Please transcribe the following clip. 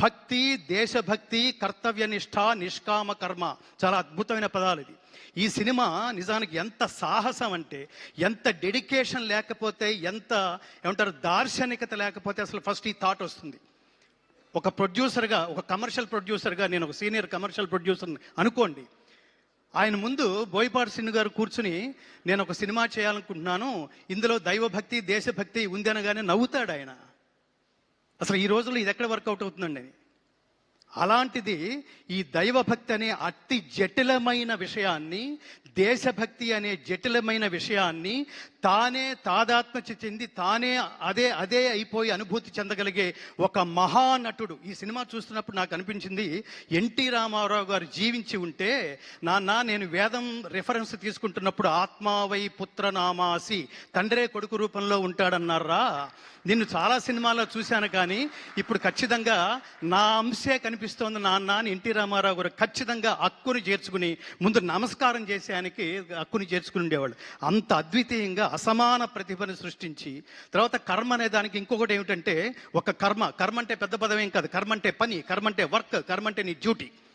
భక్తి, దేశభక్తి, కర్తవ్యనిష్ట, నిష్కామ కర్మ, చాలా అద్భుతమైన పదాలు ఇది. ఈ సినిమా నిజానికి ఎంత సాహసం అంటే, ఎంత డెడికేషన్ లేకపోతే, ఎంత ఏమంటారు దార్శనికత లేకపోతే అసలు ఫస్ట్ ఈ థాట్ వస్తుంది. ఒక ప్రొడ్యూసర్గా, ఒక కమర్షియల్ ప్రొడ్యూసర్గా, నేను ఒక సీనియర్ కమర్షియల్ ప్రొడ్యూసర్ని అనుకోండి, ఆయన ముందు బోయపాటి శ్రీను గారు కూర్చుని నేను ఒక సినిమా చేయాలనుకుంటున్నాను, ఇందులో దైవభక్తి, దేశభక్తి ఉంది అనగానే నవ్వుతాడు ఆయన. అసలు ఈ రోజుల్లో ఇది ఎక్కడ వర్కౌట్ అవుతుందండి? అలాంటిది ఈ దైవభక్తి అనే అతి జటిలమైన విషయాన్ని, దేశభక్తి అనే జటిలమైన విషయాన్ని తానే తాదాత్మ్య చెంది తానే అదే అయిపోయి అనుభూతి చెందగలిగే ఒక మహానటుడు. ఈ సినిమా చూస్తున్నప్పుడు నాకు అనిపించింది, ఎన్టీ రామారావు గారు జీవించి ఉంటే, నాన్న నేను వేదం రిఫరెన్స్ తీసుకుంటున్నప్పుడు ఆత్మావై పుత్రనామాసి, తండ్రే కొడుకు రూపంలో ఉంటాడన్నారా, నిన్ను చాలా సినిమాల్లో చూశాను కానీ ఇప్పుడు ఖచ్చితంగా నా అంశే కనిపిస్తోంది నాన్న అని ఎన్టీ రామారావు గారు ఖచ్చితంగా హక్కుని చేర్చుకుని ముందు నమస్కారం చేసే ఆయనకి హక్కుని చేర్చుకుని ఉండేవాళ్ళు. అంత అద్వితీయంగా అసమాన ప్రతిభను సృష్టించి, తర్వాత కర్మ అనే దానికి ఇంకొకటి ఏమిటంటే, ఒక కర్మ అంటే పెద్ద పదం ఏం కాదు, కర్మ అంటే పని, కర్మ అంటే వర్క్, కర్మ అంటే నీ డ్యూటీ.